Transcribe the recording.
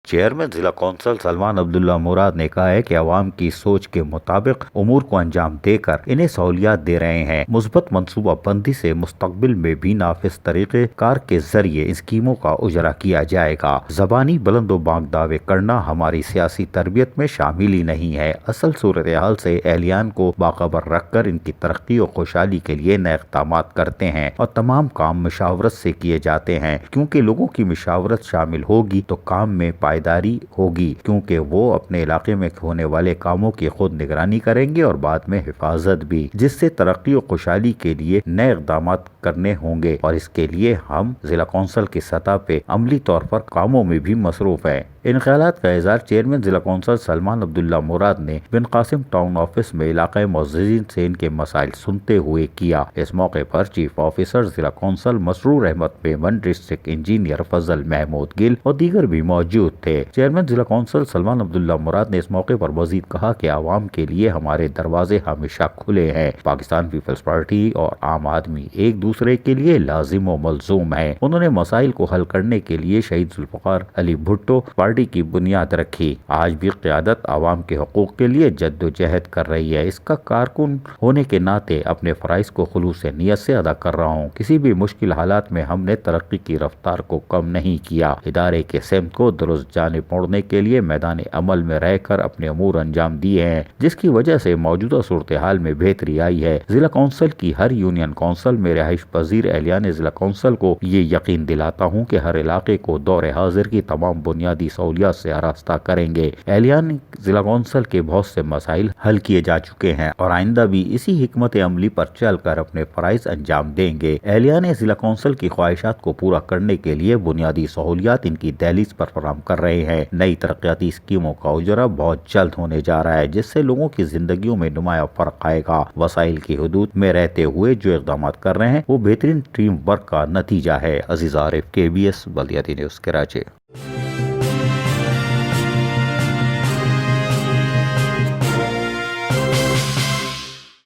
Chairman ضلع council Salman عبداللہ مراد نے کہا ہے کہ عوام کی سوچ کے مطابق امور کو انجام دے کر انہیں سہولیات دے رہے ہیں۔ مثبت منصوبہ بندی سے مستقبل میں بھی نافذ طریقہ کار کے ذریعے اسکیموں کا اجرا کیا جائے گا۔ زبانی بلند و بانگ دعوے کرنا ہماری سیاسی تربیت میں شامل ہی نہیں ہے۔ اصل صورتحال سے اہلیان کو باخبر رکھ کر ان کی ترقی و خوشحالی کے لیے نئے اقدامات کرتے ہیں اور تمام کام مشاورت سے کیے جاتے ہیں، کیونکہ لوگوں کی مشاورت شامل ہوگی تو کام میں پائیداری ہوگی، کیونکہ وہ اپنے علاقے میں ہونے والے کاموں کی خود نگرانی کریں گے اور بعد میں حفاظت بھی، جس سے ترقی و خوشحالی کے لیے نئے اقدامات کرنے ہوں گے، اور اس کے لیے ہم ضلع کونسل کی سطح پہ عملی طور پر کاموں میں بھی مصروف ہیں۔ ان خیالات کا اظہار چیئرمین ضلع کونسل سلمان عبداللہ مراد نے بن قاسم ٹاؤن آفس میں علاقائی معززین سے ان کے مسائل سنتے ہوئے کیا۔ اس موقع پر چیف آفیسر ضلع کونسل مسرور احمد میمن، ڈسٹرکٹ انجینئر فضل محمود گل اور دیگر بھی موجود تھے۔ چیئرمین ضلع کونسل سلمان عبداللہ مراد نے اس موقع پر مزید کہا کہ عوام کے لیے ہمارے دروازے ہمیشہ کھلے ہیں۔ پاکستان پیپلز پارٹی اور عام آدمی ایک دوسرے کے لیے لازم و ملزوم ہیں۔ انہوں نے مسائل کو حل کرنے کے لیے شہید ذوالفقار علی بھٹو پارٹی کی بنیاد رکھی۔ آج بھی قیادت عوام کے حقوق کے لیے جدوجہد کر رہی ہے۔ اس کا کارکن ہونے کے ناطے اپنے فرائض کو خلوص نیت سے ادا کر رہا ہوں۔ کسی بھی مشکل حالات میں ہم نے ترقی کی رفتار کو کم نہیں کیا۔ ادارے کے سمت کو درست جانب موڑنے کے لیے میدان عمل میں رہ کر اپنے امور انجام دیے ہیں، جس کی وجہ سے موجودہ صورتحال میں بہتری آئی ہے۔ ضلع کونسل کی ہر یونین کونسل میں رہائش پذیر اہلیان ضلع کونسل کو یہ یقین دلاتا ہوں کہ ہر علاقے کو دور حاضر کی تمام بنیادی سہولیات سے آراستہ کریں گے۔ اہلیان ضلع کونسل کے بہت سے مسائل حل کیے جا چکے ہیں اور آئندہ بھی اسی حکمت عملی پر چل کر اپنے فرائض انجام دیں گے۔ اہلیان ضلع کونسل کی خواہشات کو پورا کرنے کے لیے بنیادی سہولیات ان کی دہلیز پر فراہم کر رہے ہیں۔ نئی ترقیاتی اسکیموں کا اجرا بہت جلد ہونے جا رہا ہے، جس سے لوگوں کی زندگیوں میں نمایاں فرق آئے گا۔ وسائل کی حدود میں رہتے ہوئے جو اقدامات کر رہے ہیں وہ بہترین ٹیم ورک کا نتیجہ ہے۔ عزیز عارف، KBS بلدیاتی نیوز، کراچی۔